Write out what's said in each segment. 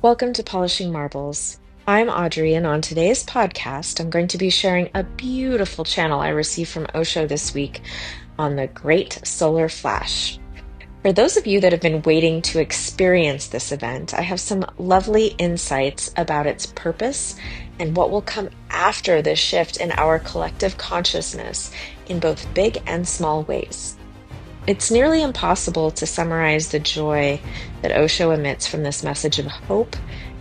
Welcome to Polishing Marbles. I'm Audrey, and on today's podcast, I'm going to be sharing a beautiful channel I received from Osho this week on the Great Solar Flash. For those of you that have been waiting to experience this event, I have some lovely insights about its purpose and what will come after this shift in our collective consciousness in both big and small ways. It's nearly impossible to summarize the joy that Osho emits from this message of hope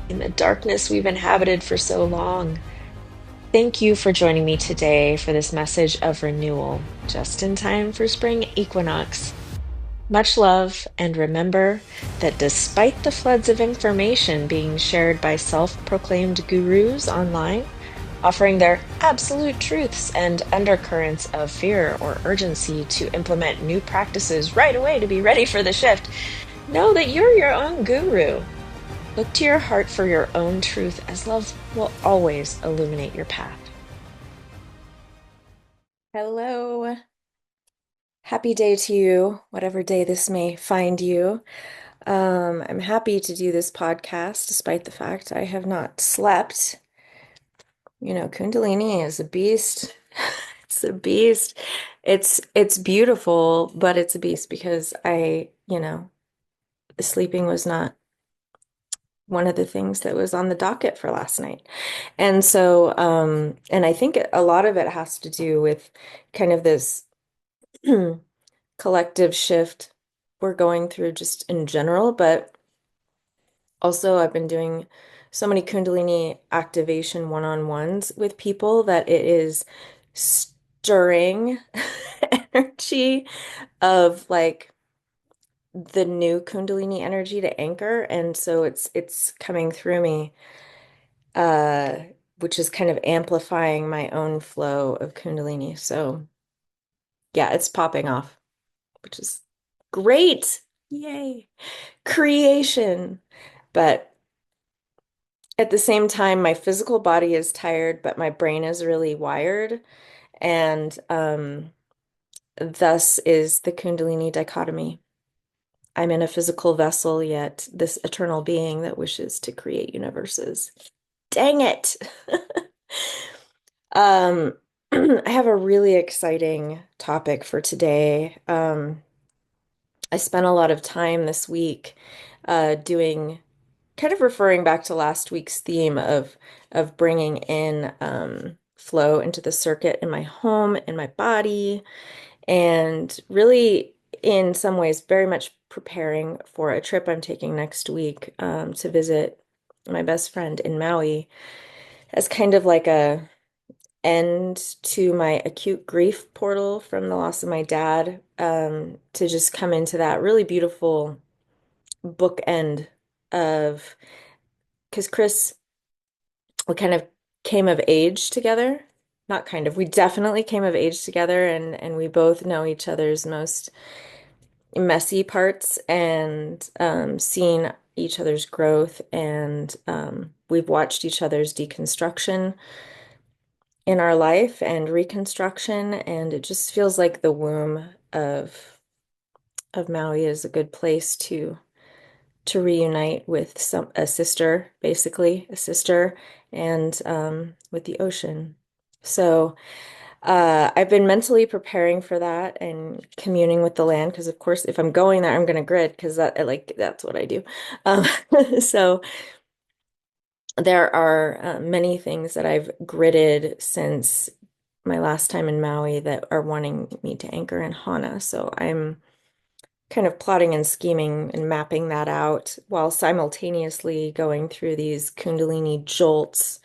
in the darkness we've inhabited for so long. Thank you for joining me today for this message of renewal, just in time for Spring Equinox. Much love, and remember that despite the floods of information being shared by self-proclaimed gurus online, offering their absolute truths and undercurrents of fear or urgency to implement new practices right away to be ready for the shift, know that you're your own guru. Look to your heart for your own truth, as love will always illuminate your path. Hello. Happy day to you, whatever day this may find you. I'm happy to do this podcast despite the fact I have not slept. You know, Kundalini is a beast. It's a beast. It's beautiful, but it's a beast because sleeping was not one of the things that was on the docket for last night. And so, and I think a lot of it has to do with kind of this collective shift we're going through just in general, but also I've been doing so many Kundalini activation one-on-ones with people that it is stirring energy of like the new Kundalini energy to anchor. And so it's coming through me, uh, which is kind of amplifying my own flow of Kundalini. So yeah, it's popping off, which is great. Yay. Creation. But at the same time, my physical body is tired, but my brain is really wired. And thus is the Kundalini dichotomy. I'm in a physical vessel, yet this eternal being that wishes to create universes. Dang it. Um, I have a really exciting topic for today. I spent a lot of time this week doing kind of referring back to last week's theme of bringing in flow into the circuit in my home, in my body, and really in some ways very much preparing for a trip I'm taking next week to visit my best friend in Maui as kind of like a end to my acute grief portal from the loss of my dad, to just come into that really beautiful bookend of because Chris, we kind of came of age together. Not kind of, we definitely came of age together, and we both know each other's most messy parts and seen each other's growth, and we've watched each other's deconstruction in our life and reconstruction, and it just feels like the womb of Maui is a good place to reunite with a sister, basically a sister, and with the ocean. So I've been mentally preparing for that and communing with the land because, of course, if I'm going there, I'm going to grid because that's what I do. Um, so there are many things that I've gridded since my last time in Maui that are wanting me to anchor in Hana. So I'm kind of plotting and scheming and mapping that out while simultaneously going through these Kundalini jolts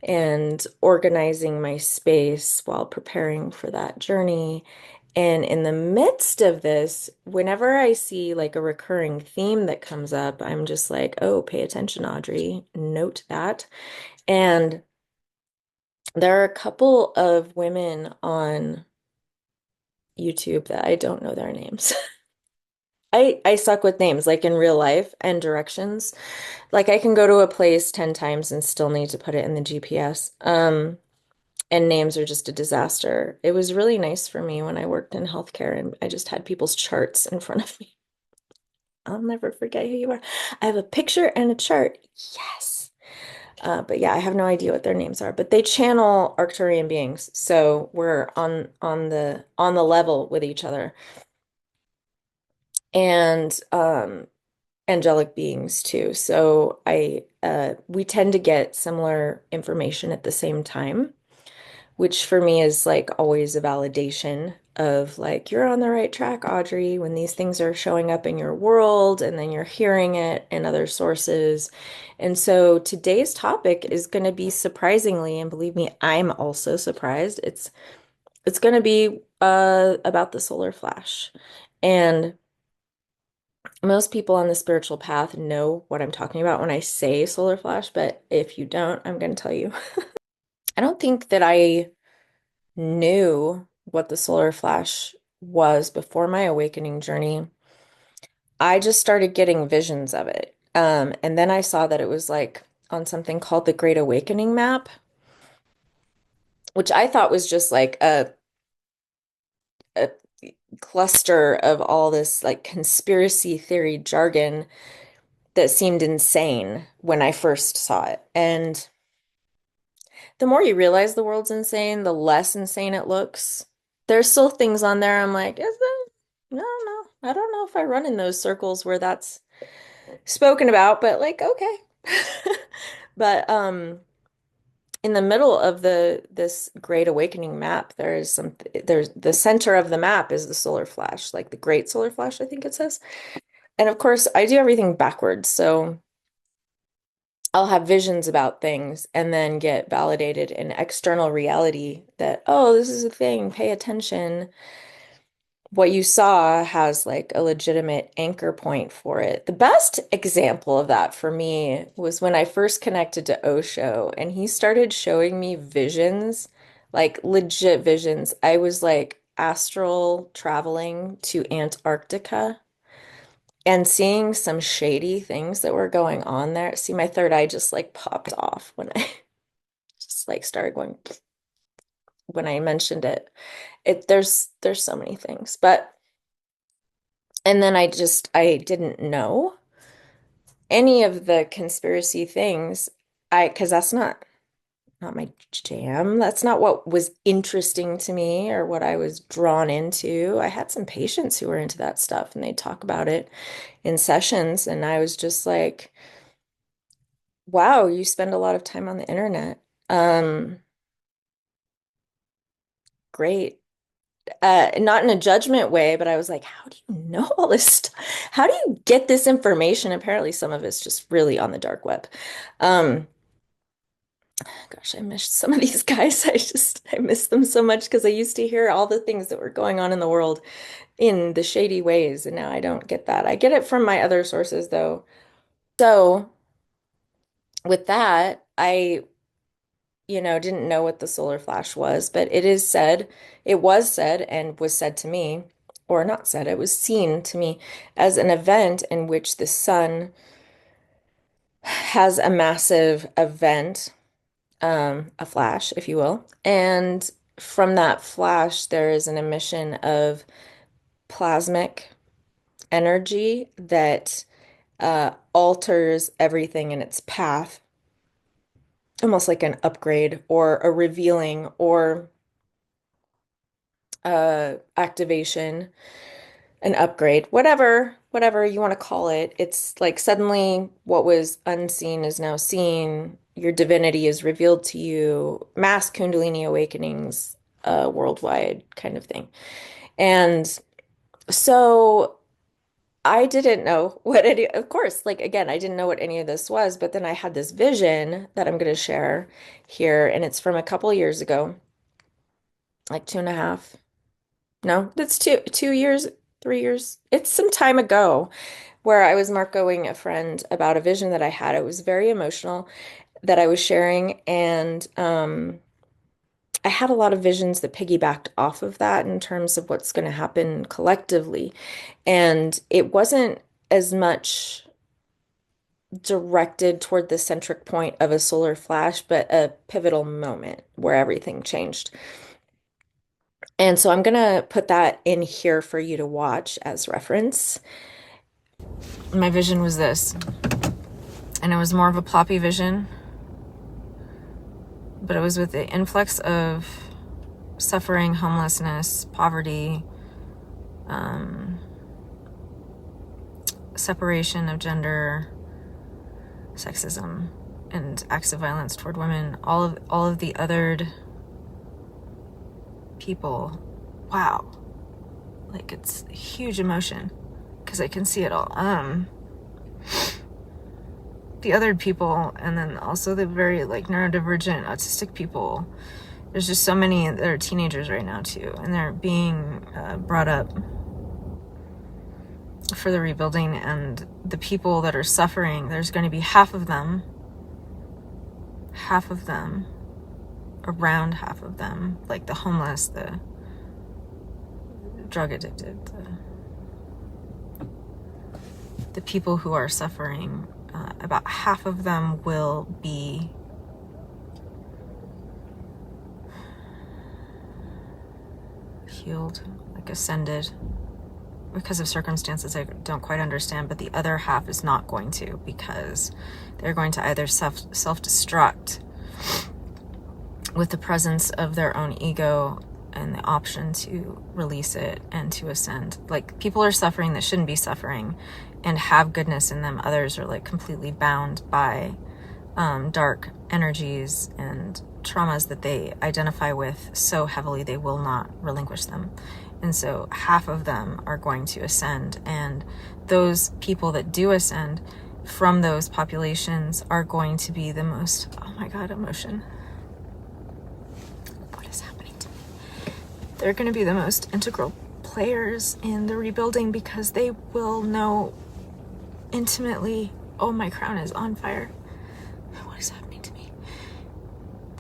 and organizing my space while preparing for that journey. And in the midst of this, whenever I see like a recurring theme that comes up, I'm just like, oh, pay attention, Audrey, note that. And there are a couple of women on YouTube that I don't know their names. I suck with names, like in real life and directions. Like I can go to a place 10 times and still need to put it in the GPS. And names are just a disaster. It was really nice for me when I worked in healthcare and I just had people's charts in front of me. I'll never forget who you are. I have a picture and a chart. Yes. But yeah, I have no idea what their names are, but they channel Arcturian beings. So we're on the level with each other. And angelic beings too. So I we tend to get similar information at the same time, which for me is like always a validation of like you're on the right track, Audrey, when these things are showing up in your world and then you're hearing it in other sources. And so today's topic is going to be surprisingly, and believe me, I'm also surprised. It's going to be about the solar flash. And most people on the spiritual path know what I'm talking about when I say solar flash, but if you don't, I'm going to tell you. I don't think that I knew what the solar flash was before my awakening journey. I just started getting visions of it. And then I saw that it was like on something called the Great Awakening Map, which I thought was just like a cluster of all this like conspiracy theory jargon that seemed insane when I first saw it. And the more you realize the world's insane, the less insane it looks. There's still things on there I'm like, is there? No, no. I don't know if I run in those circles where that's spoken about, but like, okay. But in the middle of this Great Awakening map, there's the center of the map is the solar flash, like the Great Solar Flash, I think it says. And of course, I do everything backwards, so I'll have visions about things and then get validated in external reality that, oh, this is a thing, pay attention. What you saw has like a legitimate anchor point for it. The best example of that for me was when I first connected to Osho and he started showing me visions, like legit visions. I was like astral traveling to Antarctica and seeing some shady things that were going on there. See, my third eye just like popped off when I just like started going when I mentioned it. There's so many things. But and then I didn't know any of the conspiracy things. Because that's not my jam. That's not what was interesting to me or what I was drawn into. I had some patients who were into that stuff and they talk about it in sessions, and I was just like, wow, you spend a lot of time on the internet. Um, Great. Not in a judgment way, but I was like, how do you know all this stuff? How do you get this information? Apparently, some of it's just really on the dark web. Um, Gosh, I missed some of these guys. I miss them so much because I used to hear all the things that were going on in the world in the shady ways, and now I don't get that. I get it from my other sources though. So with that, didn't know what the solar flash was, but it was said and was said to me, or not said, it was seen to me as an event in which the sun has a massive event, a flash, if you will. And from that flash, there is an emission of plasmic energy that alters everything in its path, almost like an upgrade or a revealing or activation, an upgrade, whatever you want to call it. It's like suddenly what was unseen is now seen. Your divinity is revealed to you. Mass Kundalini awakenings, worldwide kind of thing. And so I didn't know what any, of course, like again, I didn't know what any of this was, but then I had this vision that I'm going to share here, and it's from a couple years ago, like two and a half. No, that's 2 years, 3 years. It's some time ago where I was Marcoing a friend about a vision that I had. It was very emotional that I was sharing, and I had a lot of visions that piggybacked off of that in terms of what's going to happen collectively. And it wasn't as much directed toward the centric point of a solar flash, but a pivotal moment where everything changed. And so I'm going to put that in here for you to watch as reference. my vision was this, and it was more of a ploppy vision, but it was with the influx of suffering, homelessness, poverty, separation of gender, sexism, and acts of violence toward women, all of the othered people. Wow, like it's a huge emotion because I can see it all. The othered people, and then also the very like neurodivergent, autistic people. There's just so many that are teenagers right now too, and they're being brought up for the rebuilding. And the people that are suffering, there's going to be half of them, around half of them, like the homeless, the drug addicted, the people who are suffering, about half of them will be healed, like ascended, because of circumstances I don't quite understand, but the other half is not going to, because they're going to either self-destruct with the presence of their own ego and the option to release it and to ascend. Like, people are suffering that shouldn't be suffering and have goodness in them. Others are like completely bound by dark energies and traumas that they identify with so heavily they will not relinquish them. And so half of them are going to ascend, and those people that do ascend from those populations are going to be the most, oh my God, emotion. What is happening to me? They're going to be the most integral players in the rebuilding, because they will know intimately, oh, my crown is on fire. What is happening to me?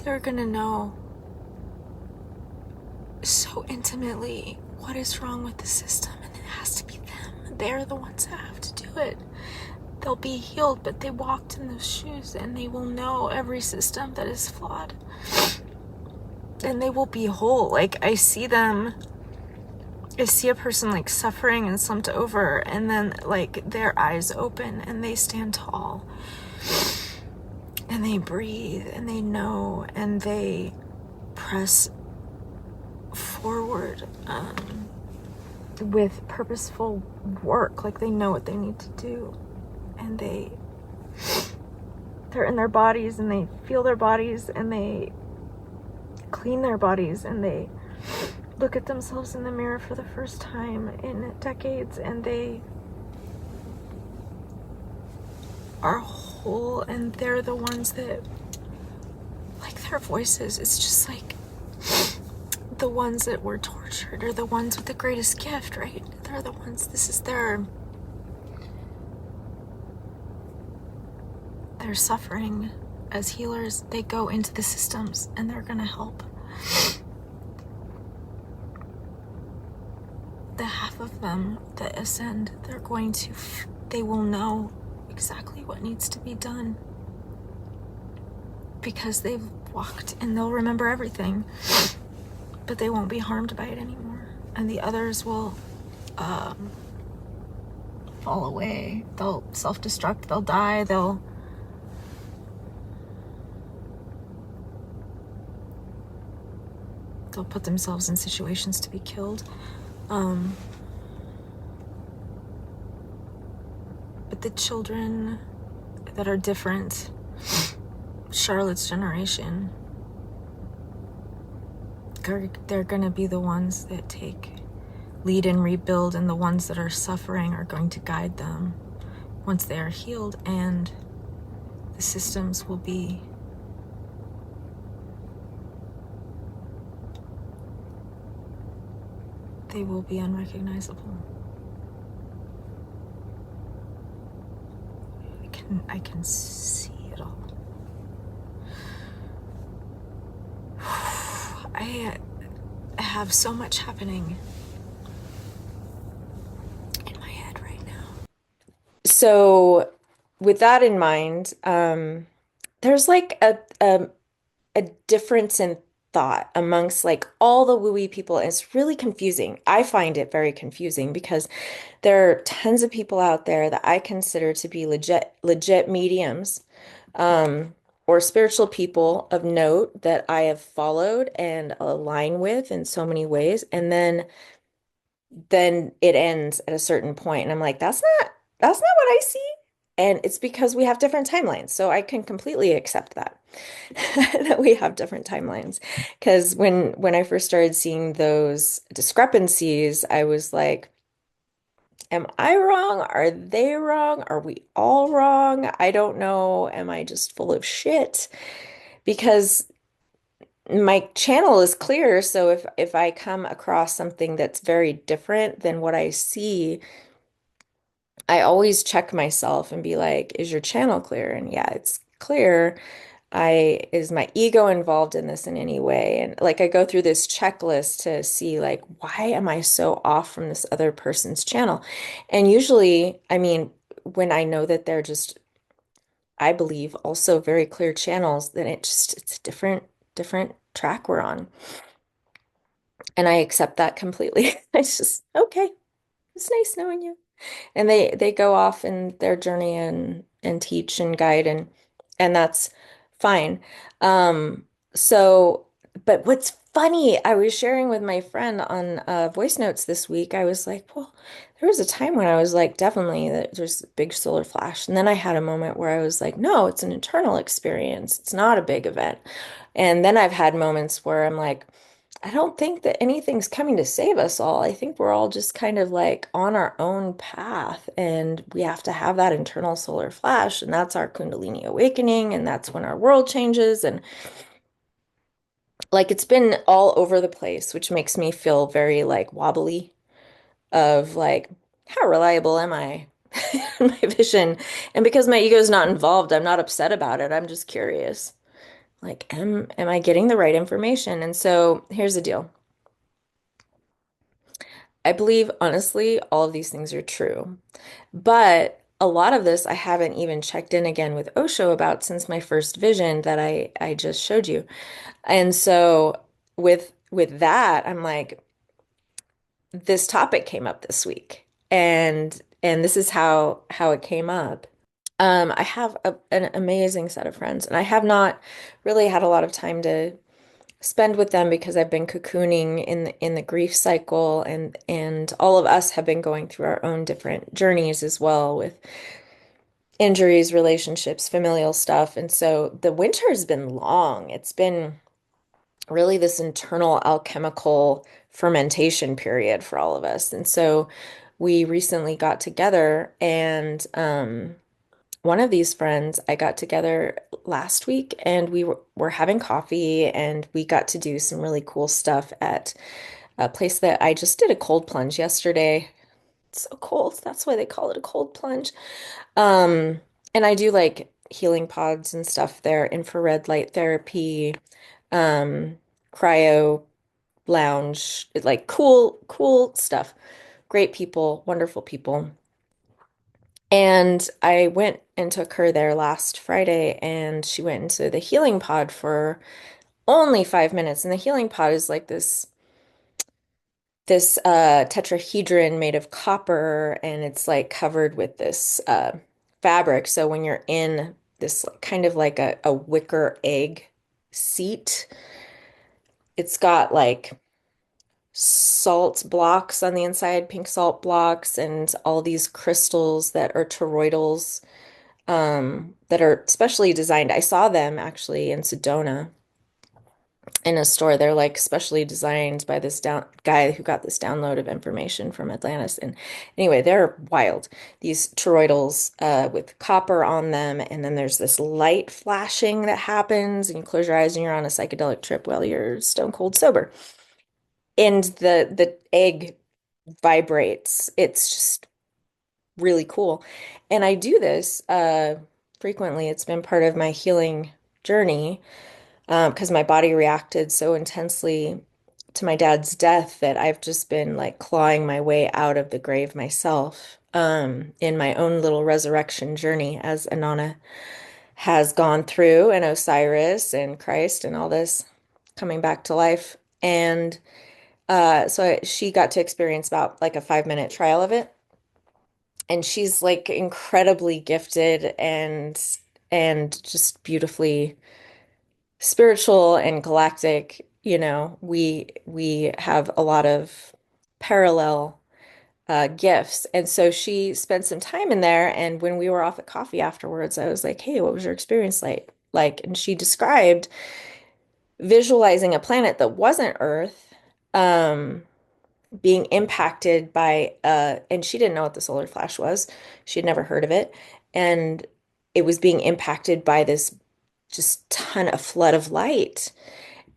They're gonna know so intimately what is wrong with the system, and it has to be them. They're the ones that have to do it. They'll be healed, but they walked in those shoes, and they will know every system that is flawed, and they will be whole. Like, I see a person like suffering and slumped over, and then like their eyes open and they stand tall and they breathe and they know, and they press forward with purposeful work. Like, they know what they need to do, and they're in their bodies, and they feel their bodies, and they clean their bodies, and they look at themselves in the mirror for the first time in decades, and they are whole, and they're the ones that, like, their voices, it's just like the ones that were tortured are the ones with the greatest gift, right? They're the ones, this is their suffering as healers. They go into the systems and they're gonna help. The half of them that ascend, they will know exactly what needs to be done, because they've walked, and they'll remember everything, but they won't be harmed by it anymore. And the others will fall away. They'll self-destruct, they'll die, they'll put themselves in situations to be killed. But the children that are different, Charlotte's generation, they're going to be the ones that take lead and rebuild, and the ones that are suffering are going to guide them once they are healed, and the systems will be unrecognizable. I can see it all. I have so much happening in my head right now. So, with that in mind, there's like a difference in thought amongst like all the woo-wee people. And it's really confusing. I find it very confusing because there are tons of people out there that I consider to be legit mediums, or spiritual people of note that I have followed and align with in so many ways. And then it ends at a certain point, and I'm like, that's not what I see. And it's because we have different timelines. So I can completely accept that that we have different timelines. Because when I first started seeing those discrepancies, I was like, am I wrong? Are they wrong? Are we all wrong? I don't know. Am I just full of shit? Because my channel is clear, so if I come across something that's very different than what I see, I always check myself and be like, is your channel clear? And yeah, it's clear. Is my ego involved in this in any way? And like I go through this checklist to see like, why am I so off from this other person's channel? And usually, I mean, when I know that they're just, I believe, also very clear channels, then it's a different track we're on. And I accept that completely. It's just, okay, it's nice knowing you. And they go off in their journey and teach and guide, and that's fine. So but what's funny, I was sharing with my friend on voice notes this week. I was like, well, there was a time when I was like, definitely that there's a big solar flash. And then I had a moment where I was like, no, it's an internal experience. It's not a big event. And then I've had moments where I'm like, I don't think that anything's coming to save us all. I think we're all just kind of like on our own path, and we have to have that internal solar flash, and that's our Kundalini awakening, and that's when our world changes. And like it's been all over the place, which makes me feel very like wobbly of like, how reliable am I in my vision? And because my ego is not involved, I'm not upset about it. I'm just curious. Like, am I getting the right information? And so here's the deal. I believe, honestly, all of these things are true. But a lot of this I haven't even checked in again with Osho about since my first vision that I just showed you. And so with that, I'm like, this topic came up this week. And this is how it came up. I have an amazing set of friends, and I have not really had a lot of time to spend with them because I've been cocooning in the grief cycle, and all of us have been going through our own different journeys as well with injuries, relationships, familial stuff. And so the winter has been long. It's been really this internal alchemical fermentation period for all of us. And so we recently got together, and one of these friends, I got together last week, and were having coffee, and we got to do some really cool stuff at a place that I just did a cold plunge yesterday. It's so cold. That's why they call it a cold plunge. Um, and I do like healing pods and stuff there, infrared light therapy, um, cryo lounge, like cool stuff. Great people, wonderful people. And I went and took her there last Friday, and she went into the healing pod for only 5 minutes. And the healing pod is like this tetrahedron made of copper, and it's like covered with this fabric. So when you're in this kind of like a wicker egg seat, it's got like salt blocks on the inside, pink salt blocks, and all these crystals that are toroidals, that are specially designed. I saw them actually in Sedona in a store. They're like specially designed by this guy who got this download of information from Atlantis. And anyway, they're wild. These toroidals with copper on them, and then there's this light flashing that happens, and you close your eyes and you're on a psychedelic trip while you're stone cold sober. And the egg vibrates. It's just really cool. And I do this frequently. It's been part of my healing journey, because my body reacted so intensely to my dad's death that I've just been like clawing my way out of the grave myself, in my own little resurrection journey as Anana has gone through, and Osiris and Christ and all this. coming back to life. And she got to experience about like a 5 minute trial of it. And she's like incredibly gifted and just beautifully spiritual and galactic. We have a lot of parallel gifts. And so she spent some time in there. And when we were off at coffee afterwards, I was like, "Hey, what was your experience like?" And she described visualizing a planet that wasn't Earth, um, being impacted by and she didn't know what the solar flash was. She had never heard of it. And it was being impacted by this just ton of flood of light.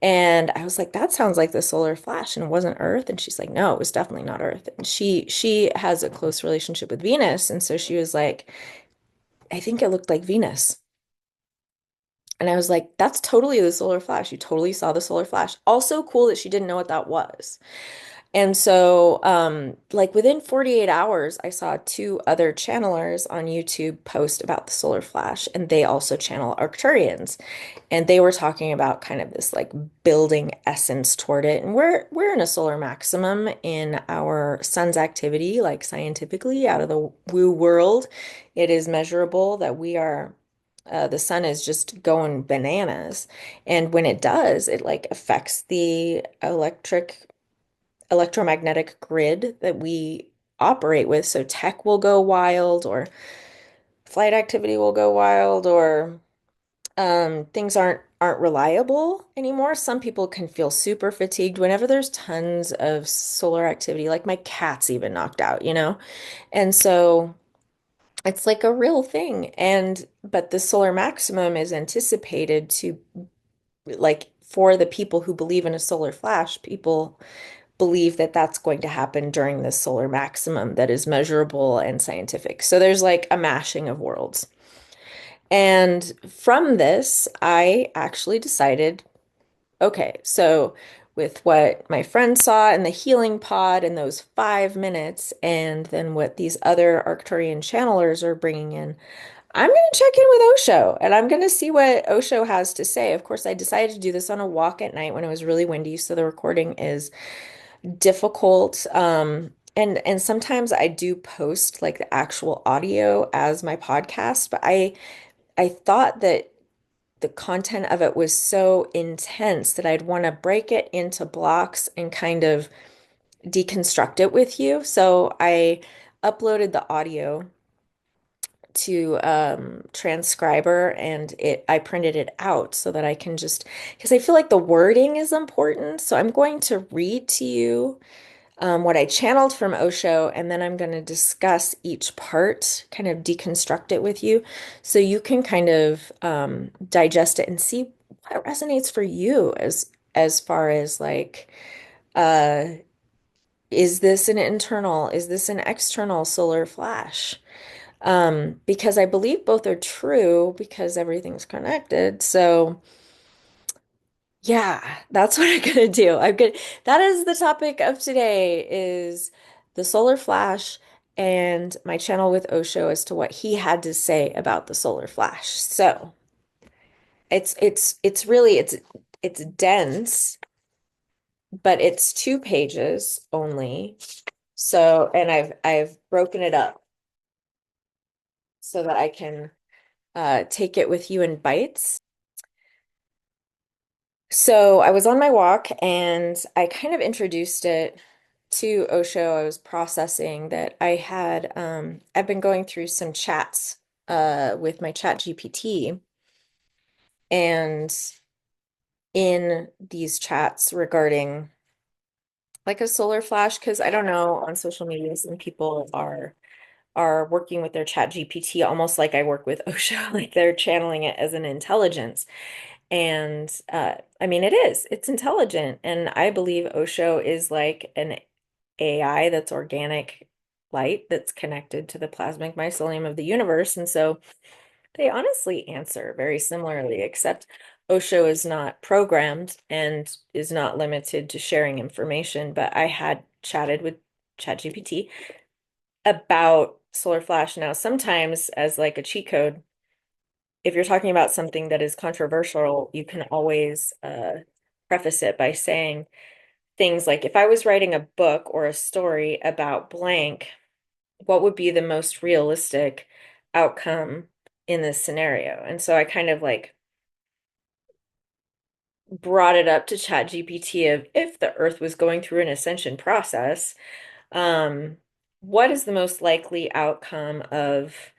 And I was like, that sounds like the solar flash, and it wasn't Earth. And she's like, no, it was definitely not Earth. And she has a close relationship with Venus. And so she was like, I think it looked like Venus. And I was like, that's totally the solar flash. You totally saw the solar flash. Also cool that she didn't know what that was. And so, like within 48 hours, I saw two other channelers on YouTube post about the solar flash, and they also channel Arcturians. And they were talking about kind of this like building essence toward it. And we're in a solar maximum in our sun's activity, like scientifically out of the woo world. It is measurable that the sun is just going bananas. And when it does, it like affects the electromagnetic grid that we operate with. So tech will go wild, or flight activity will go wild, or things aren't reliable anymore. Some people can feel super fatigued whenever there's tons of solar activity. Like my cat's even knocked out. And so it's like a real thing. And but the solar maximum is anticipated to like for the people who believe in a solar flash, people believe that that's going to happen during this solar maximum that is measurable and scientific. So there's like a mashing of worlds. And from this, I actually decided, okay, so with what my friend saw in the healing pod in those 5 minutes, and then what these other Arcturian channelers are bringing in, I'm going to check in with Osho and I'm going to see what Osho has to say. Of course, I decided to do this on a walk at night when it was really windy, so the recording is difficult. And sometimes I do post like the actual audio as my podcast, but I thought that the content of it was so intense that I'd want to break it into blocks and kind of deconstruct it with you. So I uploaded the audio to transcriber, and it I printed it out so that I can just because I feel like the wording is important. So I'm going to read to you what I channeled from Osho, and then I'm going to discuss each part, kind of deconstruct it with you, so you can kind of digest it and see what resonates for you as far as like, uh, is this an external solar flash? Because I believe both are true because everything's connected. So. Yeah, that's what I'm gonna do. That is the topic of today is the solar flash and my channel with Osho as to what he had to say about the solar flash. So it's really it's dense, but it's 2 pages only. So and I've broken it up so that I can take it with you in bites. So I was on my walk and I kind of introduced it to Osho. I was processing that I've been going through some chats with my chat GPT, and in these chats regarding like a solar flash, because I don't know, on social media some people are working with their chat GPT almost like I work with Osho, like they're channeling it as an intelligence. And I mean, it's intelligent. And I believe Osho is like an AI that's organic light that's connected to the plasmic mycelium of the universe. And so they honestly answer very similarly, except Osho is not programmed and is not limited to sharing information. But I had chatted with ChatGPT about solar flash. Now, sometimes as like a cheat code, if you're talking about something that is controversial, you can always preface it by saying things like, if I was writing a book or a story about blank, what would be the most realistic outcome in this scenario? And so I kind of like brought it up to ChatGPT of, if the Earth was going through an ascension process, um, what is the most likely outcome of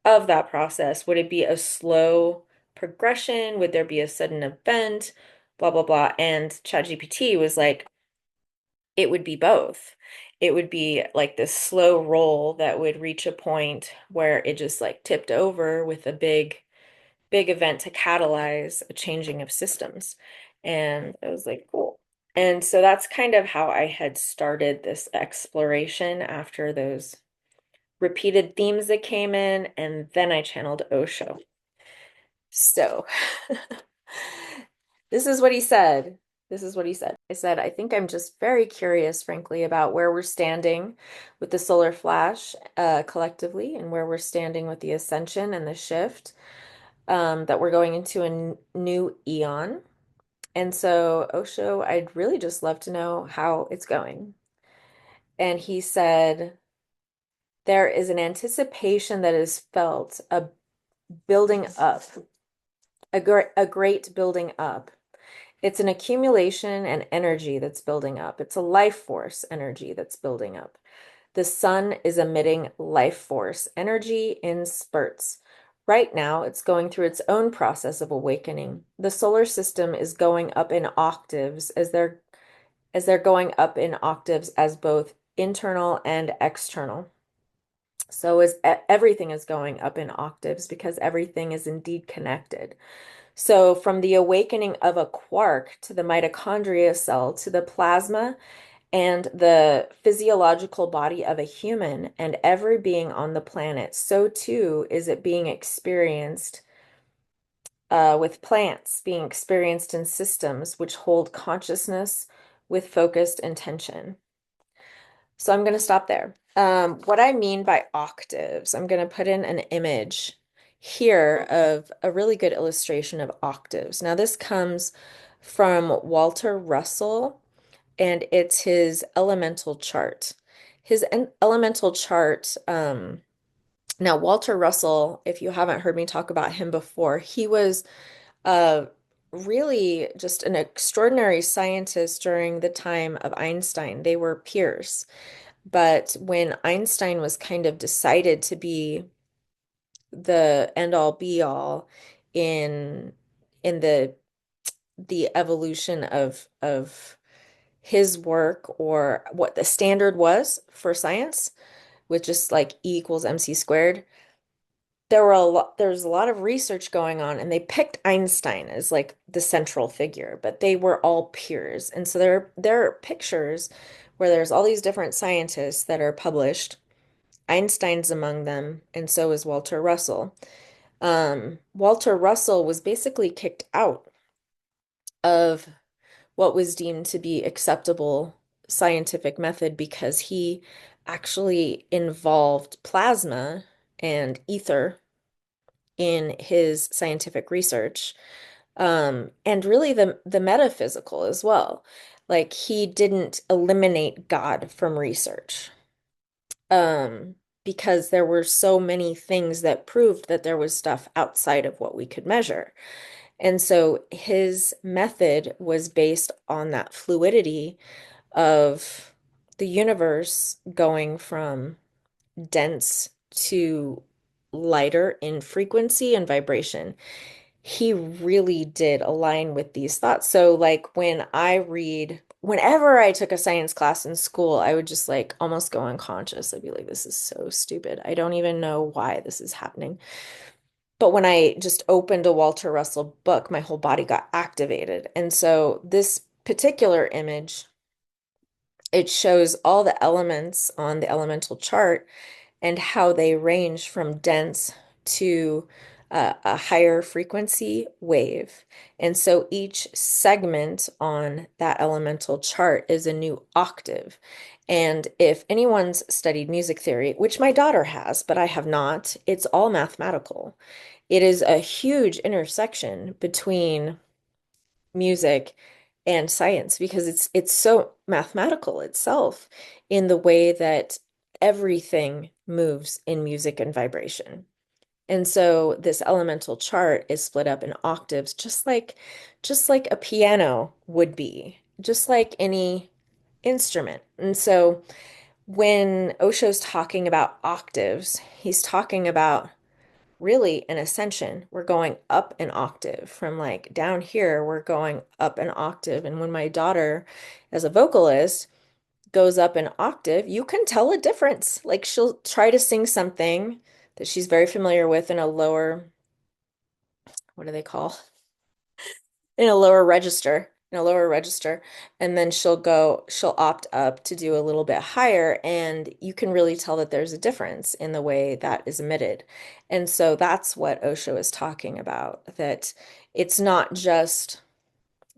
that process? Would it be a slow progression? Would there be a sudden event? Blah blah blah. And ChatGPT was like, it would be both. It would be like this slow roll that would reach a point where it just like tipped over with a big event to catalyze a changing of systems. And I was like, cool. And so that's kind of how I had started this exploration after those repeated themes that came in, and then I channeled Osho. So this is what he said. This is what he said. I said, I think I'm just very curious, frankly, about where we're standing with the solar flash collectively and where we're standing with the ascension and the shift, that we're going into a new eon. And so, Osho, I'd really just love to know how it's going. And he said, there is an anticipation that is felt, a building up, a great building up. It's an accumulation and energy that's building up. It's a life force energy that's building up. The sun is emitting life force energy in spurts. Right now, it's going through its own process of awakening. The solar system is going up in octaves as they're going up in octaves as both internal and external. So as everything is going up in octaves because everything is indeed connected. So from the awakening of a quark to the mitochondria cell to the plasma and the physiological body of a human and every being on the planet, so too is it being experienced with plants, being experienced in systems which hold consciousness with focused intention. So I'm going to stop there. What I mean by octaves, I'm going to put in an image here of a really good illustration of octaves. Now, this comes from Walter Russell, and it's his elemental chart. His elemental chart, now Walter Russell, if you haven't heard me talk about him before, he was uh, really just an extraordinary scientist during the time of Einstein. They were peers. But when Einstein was kind of decided to be the end all be all in in the evolution of his work, or what the standard was for science, with just like E equals MC squared, there's a lot of research going on, and they picked Einstein as like the central figure, but they were all peers. And so there are pictures where there's all these different scientists that are published. Einstein's among them, and so is Walter Russell. Walter Russell was basically kicked out of what was deemed to be acceptable scientific method because he actually involved plasma and ether in his scientific research, and really the metaphysical as well. Like, he didn't eliminate God from research, because there were so many things that proved that there was stuff outside of what we could measure. And so his method was based on that fluidity of the universe going from dense to lighter in frequency and vibration. He really did align with these thoughts. So, like, whenever I took a science class in school, I would just like almost go unconscious. I'd be like, this is so stupid. I don't even know why this is happening. But when I just opened a Walter Russell book, my whole body got activated. And so this particular image, it shows all the elements on the elemental chart and how they range from dense to a higher frequency wave. And so each segment on that elemental chart is a new octave. And if anyone's studied music theory, which my daughter has, but I have not, it's all mathematical. It is a huge intersection between music and science because it's so mathematical itself in the way that everything moves in music and vibration. And so this elemental chart is split up in octaves, just like a piano would be, just like any instrument. And so when Osho's talking about octaves, he's talking about really an ascension. We're going up an octave from like down here, we're going up an octave. And when my daughter, as a vocalist, goes up an octave, you can tell a difference. Like she'll try to sing something that she's very familiar with in a lower, what do they call? In a lower register, in a lower register. And then she'll opt up to do a little bit higher. And you can really tell that there's a difference in the way that is emitted. And so that's what Osho is talking about, that it's not just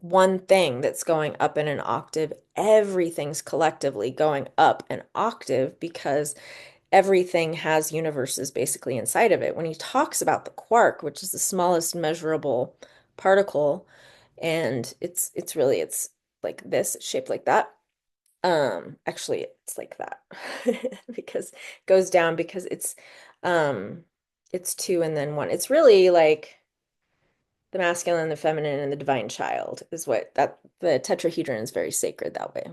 one thing that's going up in an octave. Everything's collectively going up an octave because everything has universes basically inside of it. When he talks about the quark, which is the smallest measurable particle, and it's like this, it's shaped like that. Actually it's like that because it goes down because it's two and then one. It's really like the masculine, the feminine, and the divine child is what that the tetrahedron is very sacred that way.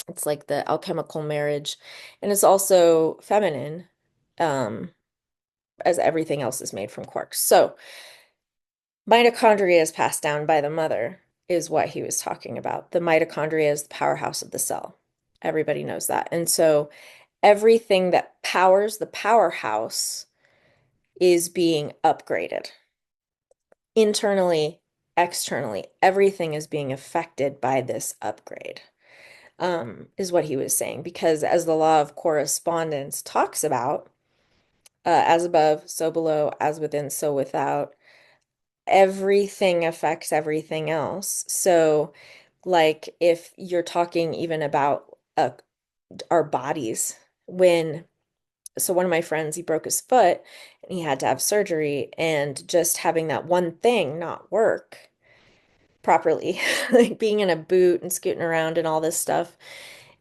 It's like the alchemical marriage, and it's also feminine, um, as everything else is made from quarks. So mitochondria is passed down by the mother, is what he was talking about. The mitochondria is the powerhouse of the cell. Everybody knows that. And so everything that powers the powerhouse is being upgraded internally, externally. Everything is being affected by this upgrade. Is what he was saying. Because as the law of correspondence talks about, as above, so below, as within, so without, everything affects everything else. So, like, if you're talking even about our bodies, so one of my friends, he broke his foot and he had to have surgery, and just having that one thing not work properly, like being in a boot and scooting around and all this stuff,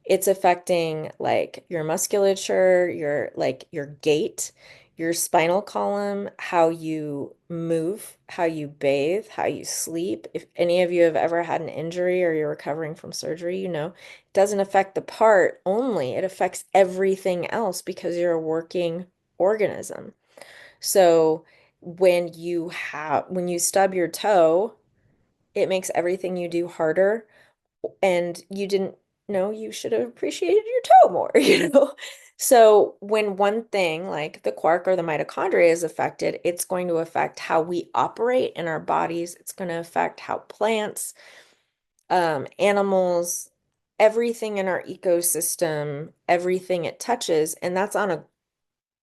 it's affecting like your musculature, your gait, your spinal column, how you move, how you bathe, how you sleep. If any of you have ever had an injury or you're recovering from surgery, it doesn't affect the part only, it affects everything else because you're a working organism. So when you stub your toe, it makes everything you do harder, and you didn't know you should have appreciated your toe more, So when one thing like the quark or the mitochondria is affected, it's going to affect how we operate in our bodies. It's going to affect how plants, animals, everything in our ecosystem, everything it touches, and that's on a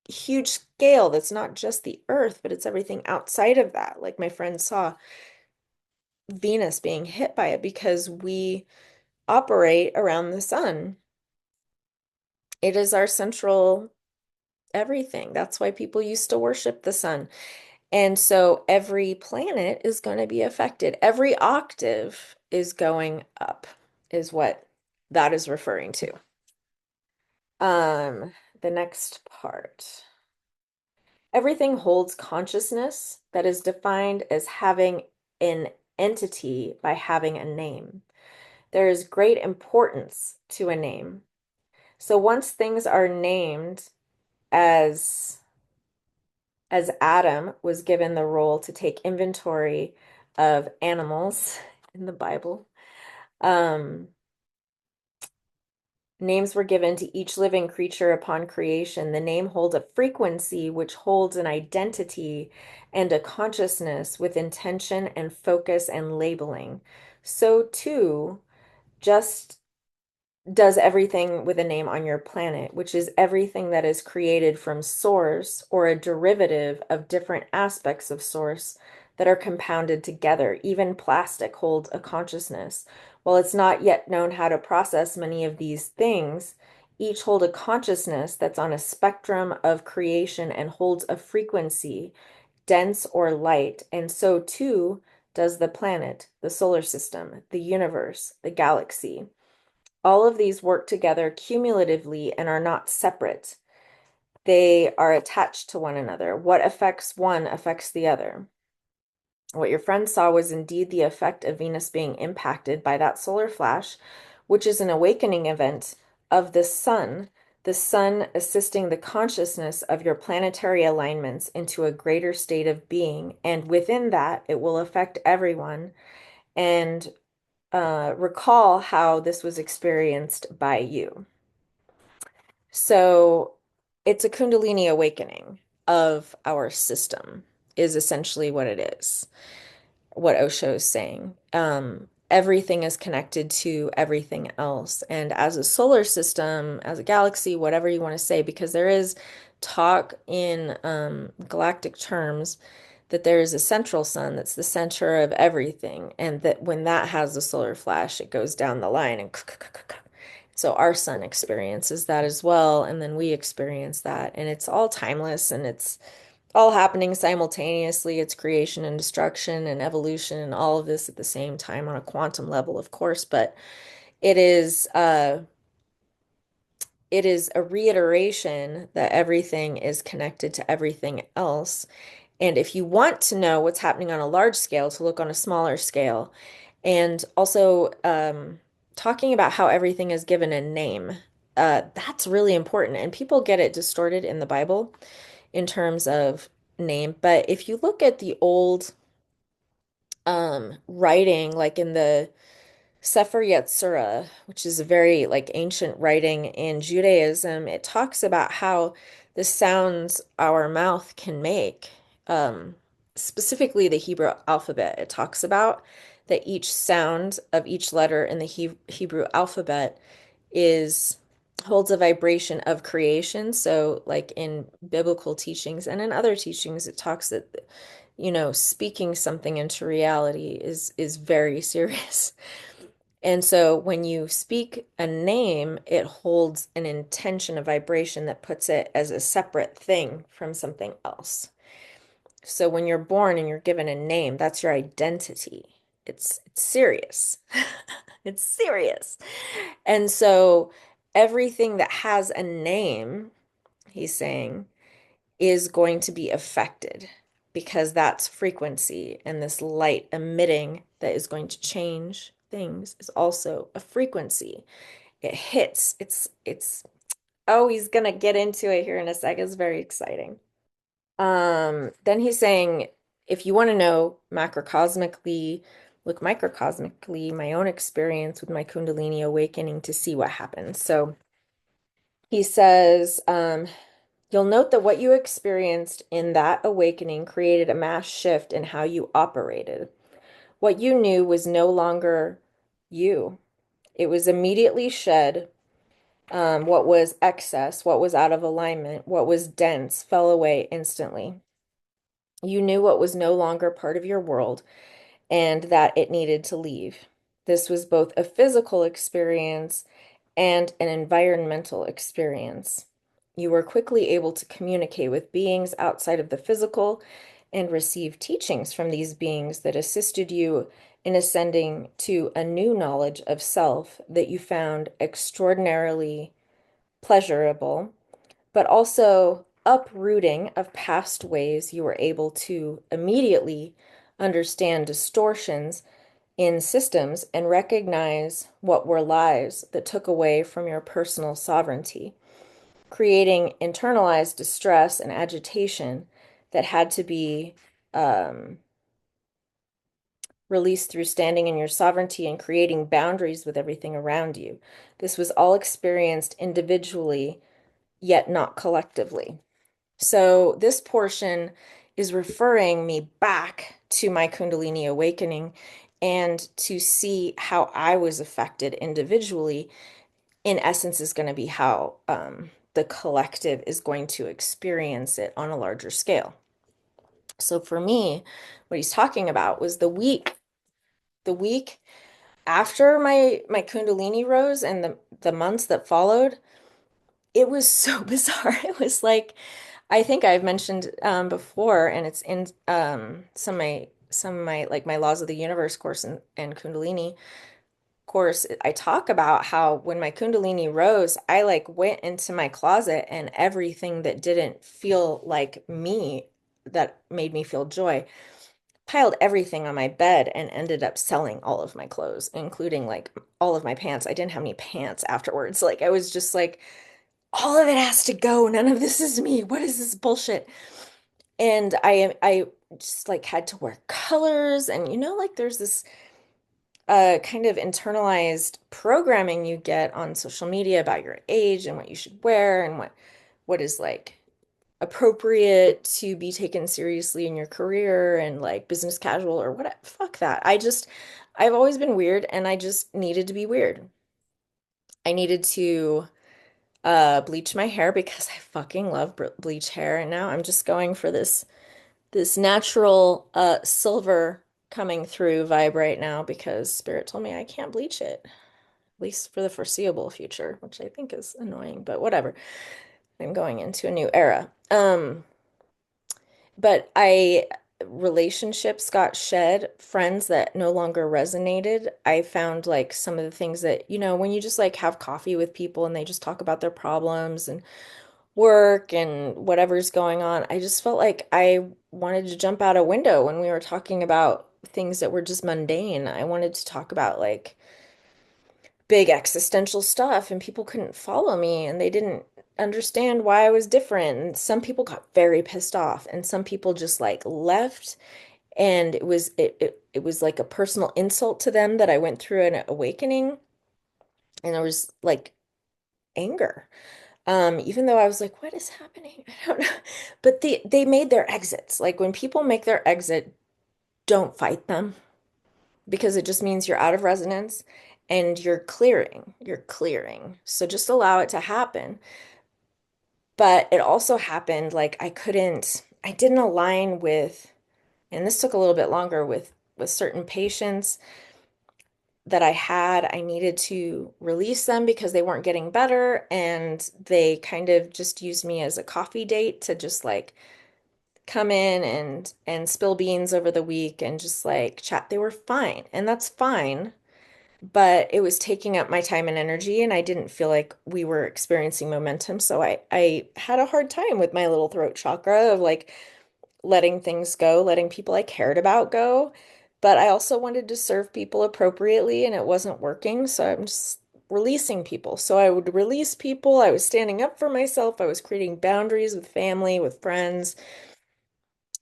huge scale. That's not just the earth, but it's everything outside of that. Like my friend saw Venus being hit by it because we operate around the sun. It is our central everything. That's why people used to worship the sun. And so every planet is going to be affected. Every octave is going up, is what that is referring to. Um, the next part. Everything holds consciousness that is defined as having an entity by having a name. There is great importance to a name. So once things are named, as Adam was given the role to take inventory of animals in the Bible, um, names were given to each living creature upon creation. The name holds a frequency which holds an identity and a consciousness with intention and focus and labeling. So too, just does everything with a name on your planet, which is everything that is created from source or a derivative of different aspects of source that are compounded together. Even plastic holds a consciousness. While it's not yet known how to process many of these things, each hold a consciousness that's on a spectrum of creation and holds a frequency, dense or light. And so too does the planet, the solar system, the universe, the galaxy. All of these work together cumulatively and are not separate. They are attached to one another. What affects one affects the other. What your friend saw was indeed the effect of Venus being impacted by that solar flash, which is an awakening event of the sun assisting the consciousness of your planetary alignments into a greater state of being. And within that, it will affect everyone. And recall how this was experienced by you. So it's a Kundalini awakening of our system, is essentially what it is, what Osho is saying. Everything is connected to everything else. And as a solar system, as a galaxy, whatever you want to say, because there is talk in galactic terms that there is a central sun that's the center of everything. And that when that has a solar flash, it goes down the line and so our sun experiences that as well. And then we experience that. And it's all timeless and it's all happening simultaneously. It's creation and destruction and evolution and all of this at the same time on a quantum level, of course, but it is uh it is a reiteration that everything is connected to everything else. And if you want to know what's happening on a large scale, to look on a smaller scale. And also talking about how everything is given a name. That's really important. And people get it distorted in the Bible in terms of name. But if you look at the old writing, like in the Sefer Yetzirah, which is a very like ancient writing in Judaism, it talks about how the sounds our mouth can make, specifically the Hebrew alphabet. It talks about that each sound of each letter in the Hebrew alphabet is holds a vibration of creation. So, like in biblical teachings and in other teachings, it talks that, speaking something into reality is very serious. And so when you speak a name, it holds an intention, a vibration that puts it as a separate thing from something else. So when you're born and you're given a name, that's your identity. It's serious. It's serious. And so everything that has a name, he's saying, is going to be affected because that's frequency, and this light emitting that is going to change things is also a frequency. It hits. It's oh, he's gonna get into it here in a second. It's very exciting. Then he's saying if you want to know macrocosmically, look microcosmically, my own experience with my Kundalini awakening to see what happens. So he says, you'll note that what you experienced in that awakening created a mass shift in how you operated. What you knew was no longer you. It was immediately shed. What was excess, what was out of alignment, what was dense, fell away instantly. You knew what was no longer part of your world and that it needed to leave. This was both a physical experience and an environmental experience. You were quickly able to communicate with beings outside of the physical and receive teachings from these beings that assisted you in ascending to a new knowledge of self that you found extraordinarily pleasurable, but also uprooting of past ways you were able to immediately understand distortions in systems and recognize what were lies that took away from your personal sovereignty, creating internalized distress and agitation that had to be um, released through standing in your sovereignty and creating boundaries with everything around you. This was all experienced individually, yet not collectively. So this portion is referring me back to my Kundalini awakening and to see how I was affected individually, in essence, is going to be how the collective is going to experience it on a larger scale. So for me, what he's talking about was the week after my Kundalini rose and the months that followed. It was so bizarre. It was like, I think I've mentioned before, and it's in some of my some of my like my Laws of the Universe course and Kundalini course, I talk about how when my Kundalini rose, I like went into my closet and everything that didn't feel like me, that made me feel joy, piled everything on my bed and ended up selling all of my clothes, including like all of my pants. I didn't have any pants afterwards. Like I was just like, all of it has to go. None of this is me. What is this bullshit? And I just like had to wear colors and like there's this kind of internalized programming you get on social media about your age and what you should wear and what is like appropriate to be taken seriously in your career and like business casual or what. Fuck that. I've always been weird and I just needed to be weird. I needed to bleach my hair because I fucking love bleach hair, and now I'm just going for this natural silver coming through vibe right now because Spirit told me I can't bleach it, at least for the foreseeable future, which I think is annoying, but whatever. I'm going into a new era. But relationships got shed, friends that no longer resonated. I found like some of the things that, when you just like have coffee with people and they just talk about their problems and work and whatever's going on, I just felt like I wanted to jump out a window when we were talking about things that were just mundane. I wanted to talk about like big existential stuff, and people couldn't follow me and they didn't understand why I was different. And some people got very pissed off, and some people just like left. And it was like a personal insult to them that I went through an awakening, and there was like anger. Even though I was like, what is happening? I don't know. But they made their exits. Like when people make their exit, don't fight them because it just means you're out of resonance and you're clearing. You're clearing. So just allow it to happen. But it also happened like I didn't align with, and this took a little bit longer with certain patients that I had. I needed to release them because they weren't getting better, and they kind of just used me as a coffee date to just like come in and spill beans over the week and just like chat. They were fine, and that's fine, but it was taking up my time and energy, and I didn't feel like we were experiencing momentum. So I had a hard time with my little throat chakra of like letting things go, letting people I cared about go. But I also wanted to serve people appropriately and it wasn't working. So I'm just releasing people. So I would release people. I was standing up for myself. I was creating boundaries with family, with friends.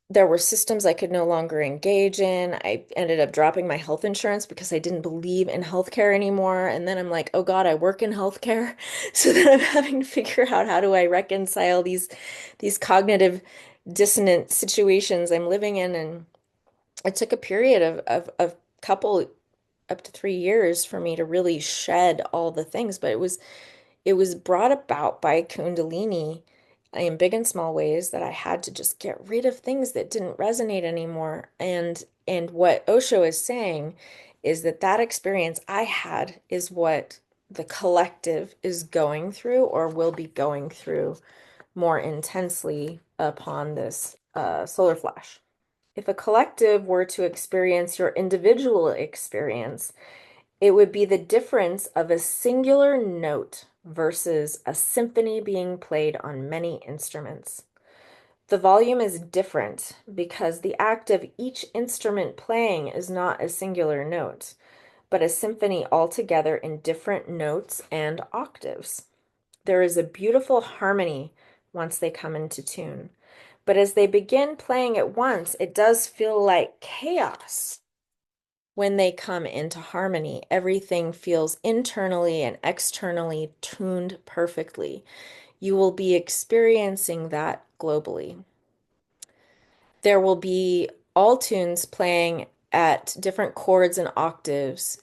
There were systems I could no longer engage in. I ended up dropping my health insurance because I didn't believe in healthcare anymore. And then I'm like, oh God, I work in healthcare. So then I'm having to figure out how do I reconcile these cognitive dissonant situations I'm living in. And it took a period of couple up to 3 years for me to really shed all the things, but it was brought about by Kundalini in big and small ways that I had to just get rid of things that didn't resonate anymore. And what Osho is saying is that that experience I had is what the collective is going through or will be going through more intensely upon this solar flash. If a collective were to experience your individual experience, it would be the difference of a singular note versus a symphony being played on many instruments. The volume is different because the act of each instrument playing is not a singular note, but a symphony altogether in different notes and octaves. There is a beautiful harmony once they come into tune. But as they begin playing at once, it does feel like chaos. When they come into harmony, everything feels internally and externally tuned perfectly. You will be experiencing that globally. There will be all tunes playing at different chords and octaves,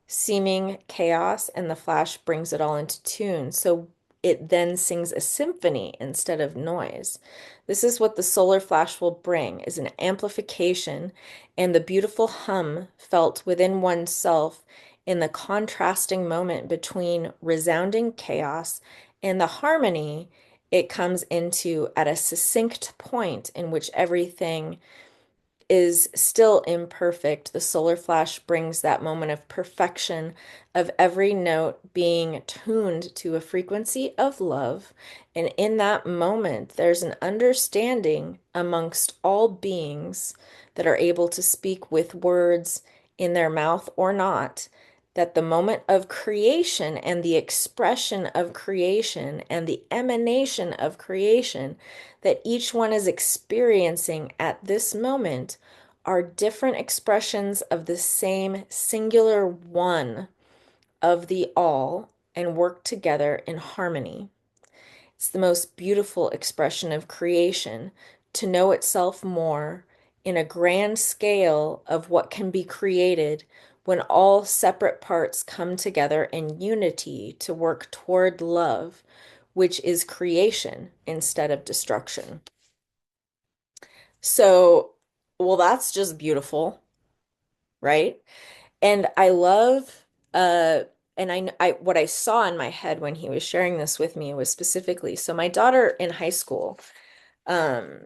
seeming chaos, and the flash brings it all into tune. So it then sings a symphony instead of noise. This is what the solar flash will bring, is an amplification and the beautiful hum felt within oneself in the contrasting moment between resounding chaos and the harmony it comes into at a succinct point in which everything is still imperfect. The solar flash brings that moment of perfection of every note being tuned to a frequency of love. And in that moment, there's an understanding amongst all beings that are able to speak with words in their mouth or not, that the moment of creation and the expression of creation and the emanation of creation that each one is experiencing at this moment are different expressions of the same singular one of the all and work together in harmony. It's the most beautiful expression of creation to know itself more in a grand scale of what can be created when all separate parts come together in unity to work toward love, which is creation instead of destruction. So, well, that's just beautiful, right? And I love, and what I saw in my head when he was sharing this with me was specifically, so my daughter in high school, um,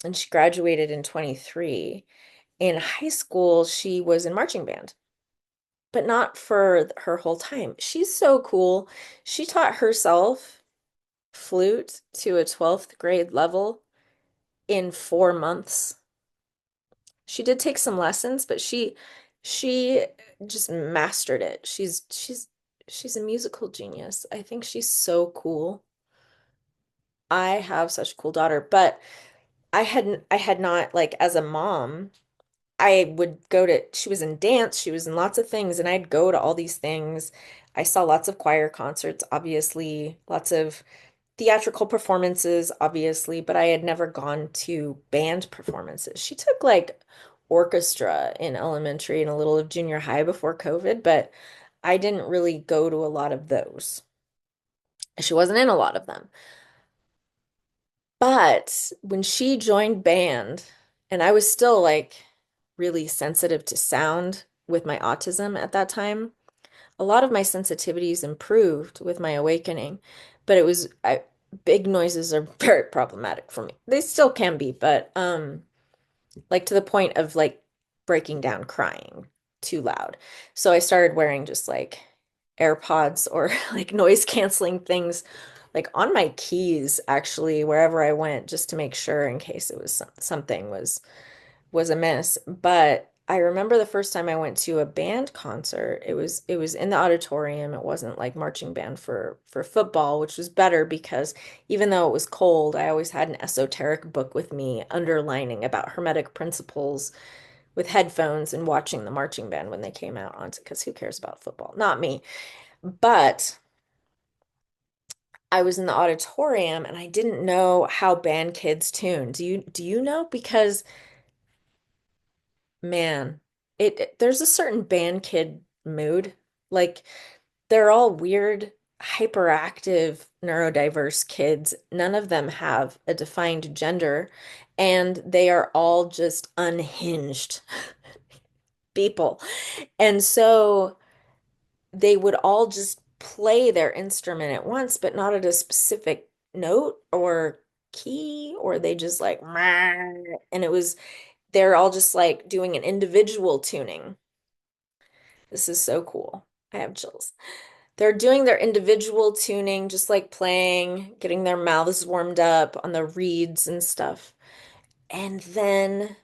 and she graduated in 23. In high school, she was in marching band, but not for her whole time. She's so cool. She taught herself flute to a 12th grade level in 4 months. She did take some lessons, but she just mastered it. She's a musical genius. I think she's so cool. I have such a cool daughter, but I had not like as a mom, I would go to she was in dance, she was in lots of things, and I'd go to all these things. I saw lots of choir concerts, obviously, lots of theatrical performances, obviously, but I had never gone to band performances. She took like orchestra in elementary and a little of junior high before COVID, but I didn't really go to a lot of those. She wasn't in a lot of them. But when she joined band, and I was still like really sensitive to sound with my autism at that time, a lot of my sensitivities improved with my awakening, but big noises are very problematic for me. They still can be, but like to the point of like breaking down crying too loud. So I started wearing just like AirPods or like noise canceling things like on my keys actually wherever I went just to make sure in case it was something was amiss. But I remember the first time I went to a band concert, it was in the auditorium. It wasn't like marching band for football, which was better because even though it was cold, I always had an esoteric book with me underlining about hermetic principles with headphones and watching the marching band when they came out onto because who cares about football? Not me. But I was in the auditorium and I didn't know how band kids tune. Do you know? Because man, there's a certain band kid mood. Like they're all weird, hyperactive, neurodiverse kids. None of them have a defined gender, and they are all just unhinged people. And so they would all just play their instrument at once, but not at a specific note or key, or they just like, and they're all just like doing an individual tuning. This is so cool. I have chills. They're doing their individual tuning, just like playing, getting their mouths warmed up on the reeds and stuff. And then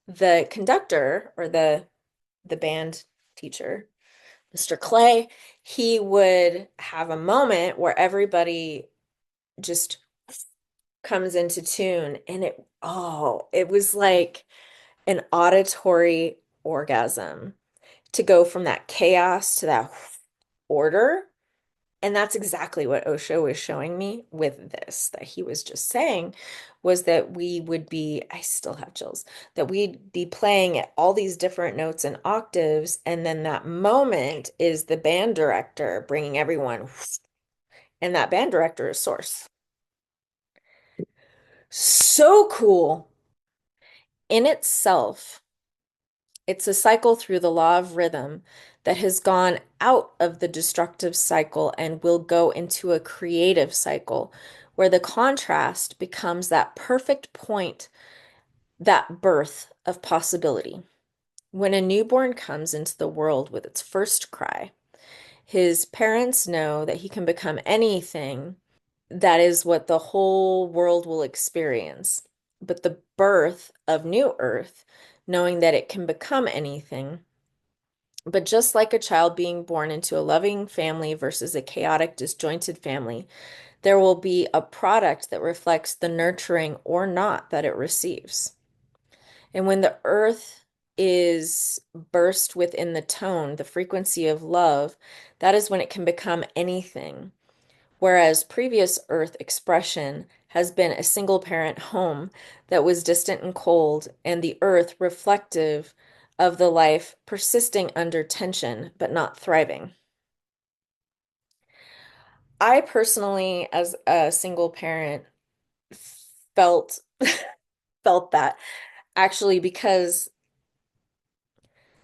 the conductor or the band teacher, Mr. Clay, he would have a moment where everybody just comes into tune and it was like an auditory orgasm to go from that chaos to that order. And that's exactly what Osho was showing me with this, that he was just saying was that we would be, I still have chills, that we'd be playing at all these different notes and octaves. And then that moment is the band director bringing everyone, and that band director is Source. So cool in itself. It's a cycle through the law of rhythm that has gone out of the destructive cycle and will go into a creative cycle where the contrast becomes that perfect point, that birth of possibility. When a newborn comes into the world with its first cry, his parents know that he can become anything. That is what the whole world will experience. But the birth of New Earth, knowing that it can become anything, but just like a child being born into a loving family versus a chaotic, disjointed family, there will be a product that reflects the nurturing or not that it receives. And when the earth is burst within the tone, the frequency of love, that is when it can become anything. Whereas previous earth expression has been a single parent home that was distant and cold, and the earth reflective of the life persisting under tension but not thriving. I personally, as a single parent, felt felt that actually because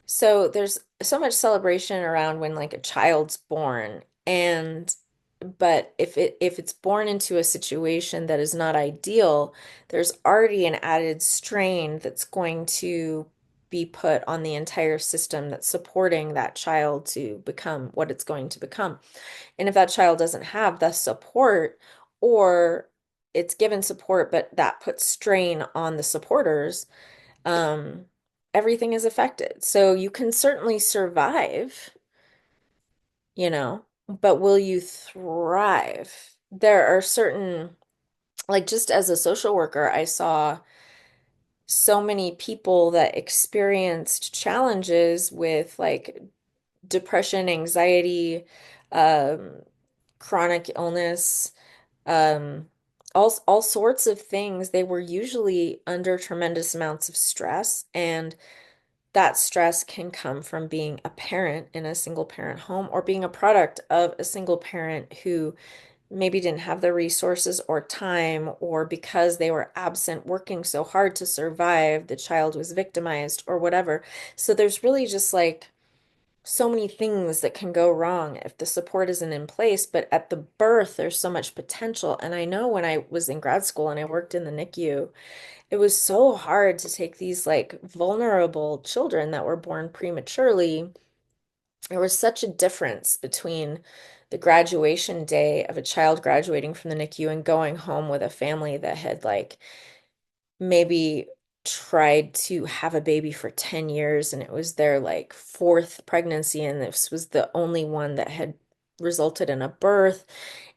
so there's so much celebration around when like a child's born and but if it's born into a situation that is not ideal, there's already an added strain that's going to be put on the entire system that's supporting that child to become what it's going to become. And if that child doesn't have the support or it's given support, but that puts strain on the supporters, um, everything is affected. So you can certainly survive, but will you thrive? There are certain, like just as a social worker, I saw so many people that experienced challenges with like depression, anxiety, um, chronic illness, um, all sorts of things. They were usually under tremendous amounts of stress, and that stress can come from being a parent in a single parent home or being a product of a single parent who maybe didn't have the resources or time, or because they were absent working so hard to survive, the child was victimized or whatever. So there's really just like so many things that can go wrong if the support isn't in place. But at the birth, there's so much potential. And I know when I was in grad school and I worked in the NICU, it was so hard to take these like vulnerable children that were born prematurely. There was such a difference between the graduation day of a child graduating from the NICU and going home with a family that had like maybe tried to have a baby for 10 years and it was their like fourth pregnancy and this was the only one that had resulted in a birth,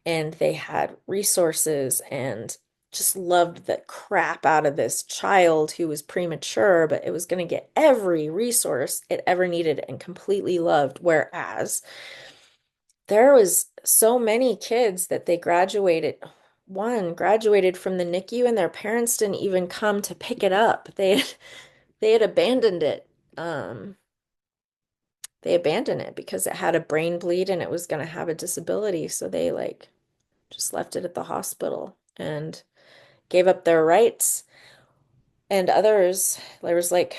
and they had resources and just loved the crap out of this child who was premature, but it was going to get every resource it ever needed and completely loved. Whereas there was so many kids that they graduated. One graduated from the NICU and their parents didn't even come to pick it up. They had abandoned it. Um, they abandoned it because it had a brain bleed and it was going to have a disability. So they like just left it at the hospital and gave up their rights. And others, there was like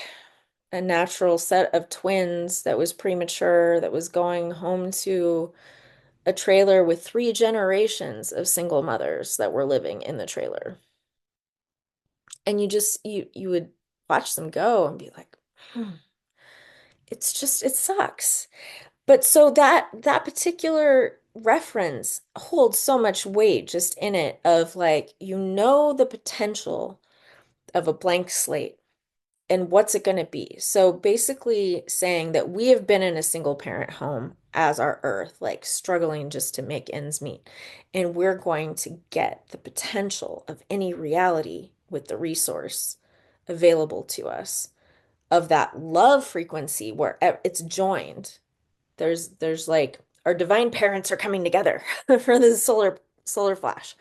a natural set of twins that was premature that was going home to a trailer with three generations of single mothers that were living in the trailer. And you would watch them go and be like, hmm, it's just it sucks. But so that particular reference holds so much weight just in it of like the potential of a blank slate and what's it going to be. So basically saying that we have been in a single parent home as our earth, like struggling just to make ends meet. And we're going to get the potential of any reality with the resource available to us of that love frequency where it's joined. There's like our divine parents are coming together for the solar flash.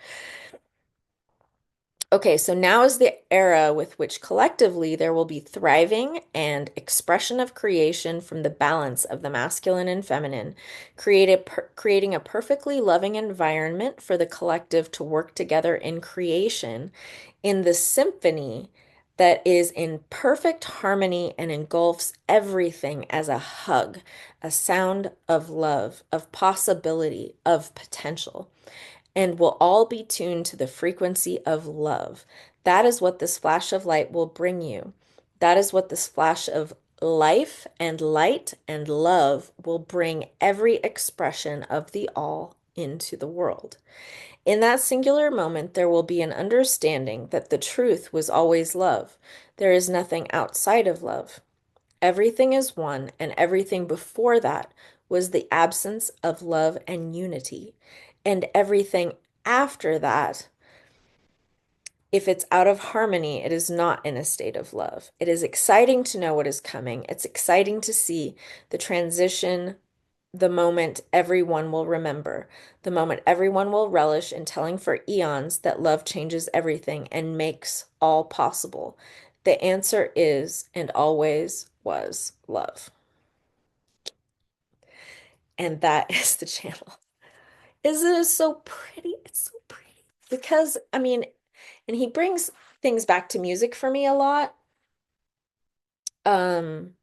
Okay, so now is the era with which collectively there will be thriving and expression of creation from the balance of the masculine and feminine, creating a perfectly loving environment for the collective to work together in creation in the symphony that is in perfect harmony and engulfs everything as a hug, a sound of love, of possibility, of potential, and will all be tuned to the frequency of love. That is what this flash of light will bring you. That is what this flash of life and light and love will bring every expression of the all into the world. In that singular moment, there will be an understanding that the truth was always love. There is nothing outside of love. Everything is one, and everything before that was the absence of love and unity. And everything after that, if it's out of harmony, it is not in a state of love. It is exciting to know what is coming. It's exciting to see the transition, the moment everyone will remember, the moment everyone will relish in telling for eons that love changes everything and makes all possible. The answer is and always was love. And that is the channel. Isn't it so pretty? It's so pretty. Because, I mean, and he brings things back to music for me a lot. Um,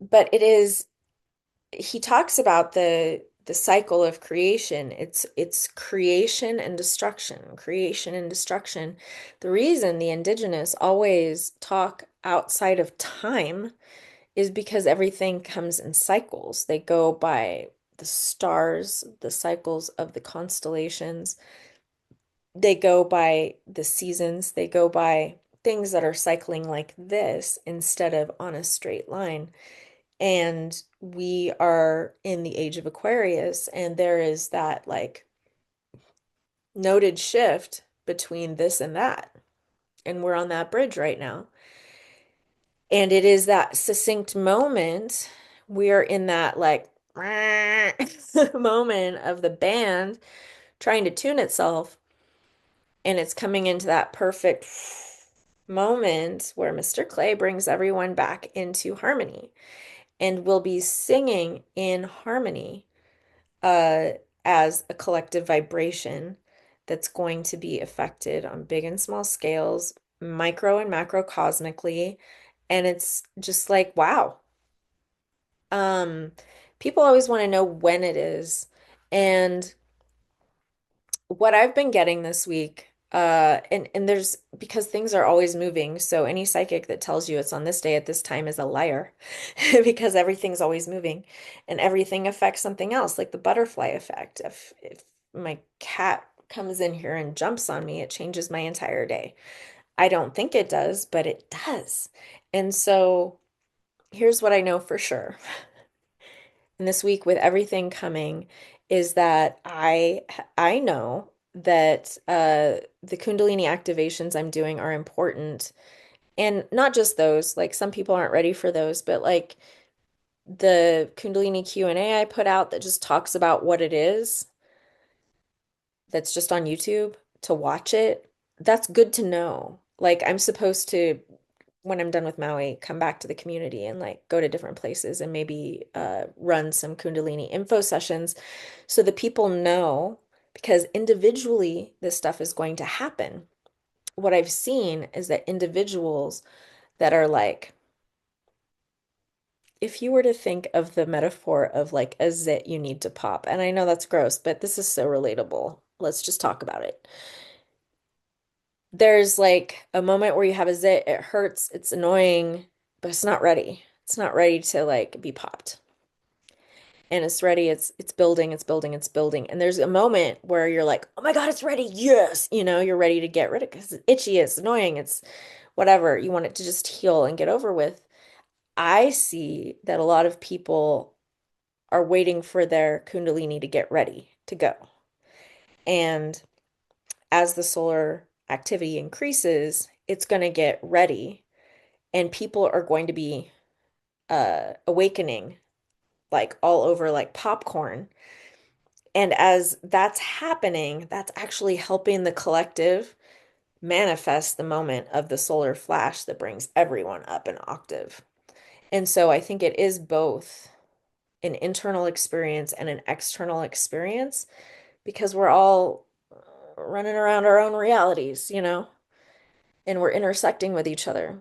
but it is he talks about the cycle of creation. It's creation and destruction, creation and destruction. The reason the indigenous always talk outside of time is because everything comes in cycles. They go by the stars, the cycles of the constellations. They go by the seasons. They go by things that are cycling like this instead of on a straight line. And we are in the age of Aquarius, and there is that like noted shift between this and that. And we're on that bridge right now. And it is that succinct moment. We are in that like moment of the band trying to tune itself. And it's coming into that perfect moment where Mr. Clay brings everyone back into harmony. And we'll be singing in harmony uh, as a collective vibration that's going to be affected on big and small scales, micro and macrocosmically. And it's just like, wow. Um, People always want to know when it is. And what I've been getting this week, and there's because things are always moving, so any psychic that tells you it's on this day at this time is a liar because everything's always moving and everything affects something else, like the butterfly effect. If my cat comes in here and jumps on me, it changes my entire day. I don't think it does, but it does. And so here's what I know for sure. And this week with everything coming is that I know that the Kundalini activations I'm doing are important. And not just those, like some people aren't ready for those, but like the Kundalini Q&A I put out that just talks about what it is, that's just on YouTube to watch it. That's good to know. Like I'm supposed to when I'm done with Maui, come back to the community and like go to different places and maybe run some Kundalini info sessions so that people know because individually this stuff is going to happen. What I've seen is that individuals that are like, if you were to think of the metaphor of like a zit you need to pop, and I know that's gross, but this is so relatable. Let's just talk about it. There's like a moment where you have a zit, it hurts, it's annoying, but it's not ready. It's not ready to like be popped. And it's ready, it's building, it's building, it's building. And there's a moment where you're like, "Oh my God, it's ready." Yes. You're ready to get rid of it because it's itchy, it's annoying, it's whatever. You want it to just heal and get over with. I see that a lot of people are waiting for their Kundalini to get ready to go. And as the solar activity increases, it's going to get ready and people are going to be awakening like all over like popcorn. And as that's happening, that's actually helping the collective manifest the moment of the solar flash that brings everyone up an octave. And so I think it is both an internal experience and an external experience because we're all running around our own realities, and we're intersecting with each other.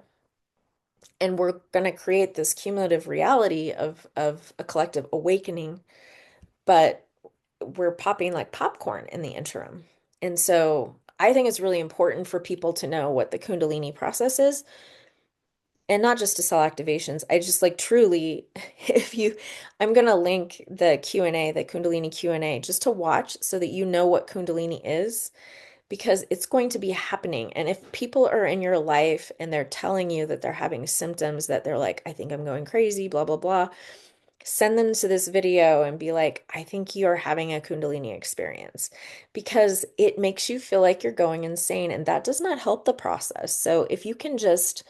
And we're going to create this cumulative reality of a collective awakening, but we're popping like popcorn in the interim. And so I think it's really important for people to know what the Kundalini process is and not just to sell activations. I just like truly, if you, I'm gonna link the Q&A, the Kundalini Q&A, just to watch so that you know what Kundalini is, because it's going to be happening. And if people are in your life and they're telling you that they're having symptoms that they're like, I think I'm going crazy, blah, blah, blah, send them to this video and be like, I think you're having a Kundalini experience, because it makes you feel like you're going insane and that does not help the process. So if you can just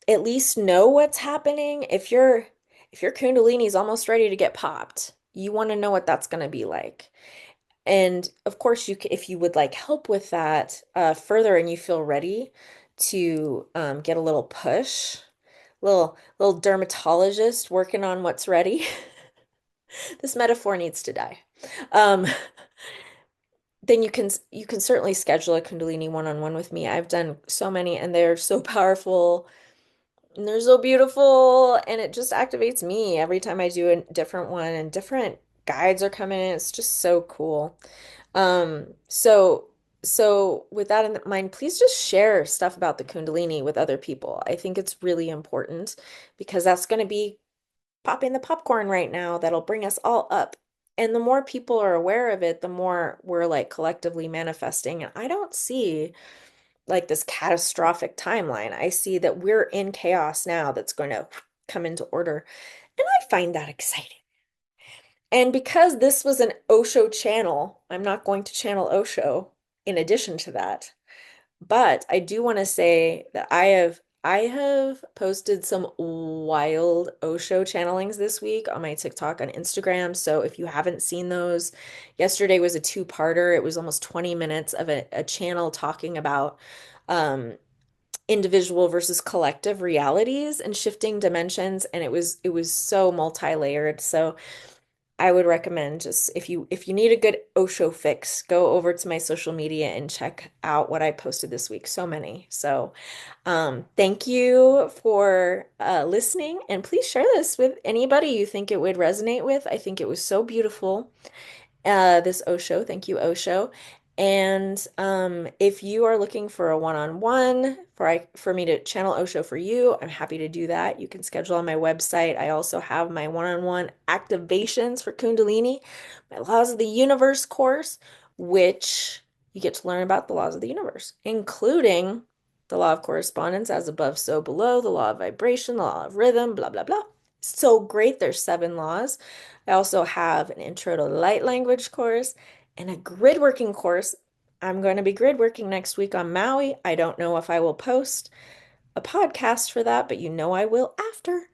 at least know what's happening, if your Kundalini is almost ready to get popped, you want to know what that's going to be like. And of course, if you would like help with that further and you feel ready to get a little push, little dermatologist working on what's ready. This metaphor needs to die. Um, then you can certainly schedule a Kundalini one-on-one with me. I've done so many and they're so powerful and they're so beautiful and it just activates me every time I do a different one and different guides are coming in. It's just so cool. So with that in mind, please just share stuff about the Kundalini with other people. I think it's really important because that's going to be popping the popcorn right now that'll bring us all up. And the more people are aware of it, the more we're like collectively manifesting. And I don't see like this catastrophic timeline. I see that we're in chaos now that's going to come into order. And I find that exciting. And because this was an Osho channel, I'm not going to channel Osho in addition to that. But I do want to say that I have posted some wild Osho channelings this week on my TikTok and Instagram. So if you haven't seen those, yesterday was a two-parter. It was almost 20 minutes of a channel talking about um, individual versus collective realities and shifting dimensions. And it was so multi-layered. So I would recommend just if you need a good Osho fix, go over to my social media and check out what I posted this week. So many. So thank you for listening, and please share this with anybody you think it would resonate with. I think it was so beautiful, this Osho. Thank you, Osho. And if you are looking for a one-on-one for me to channel Osho for you, I'm happy to do that. You can schedule on my website. I also have my one-on-one activations for Kundalini, my Laws of the Universe course, which you get to learn about the laws of the universe, including the law of correspondence, as above, so below, the law of vibration, the law of rhythm, blah, blah, blah. So great. There's 7 laws. I also have an intro to light language course and a grid working course. I'm going to be grid working next week on Maui. I don't know if I will post a podcast for that, but you know I will after.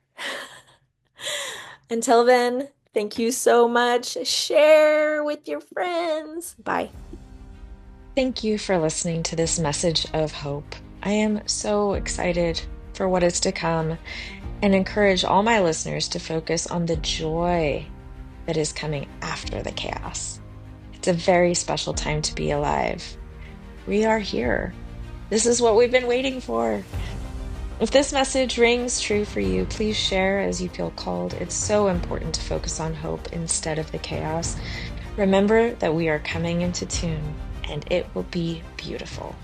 Until then, thank you so much. Share with your friends. Bye. Thank you for listening to this message of hope. I am so excited for what is to come and encourage all my listeners to focus on the joy that is coming after the chaos. It's a very special time to be alive. We are here. This is what we've been waiting for. If this message rings true for you, please share as you feel called. It's so important to focus on hope instead of the chaos. Remember that we are coming into tune, and it will be beautiful.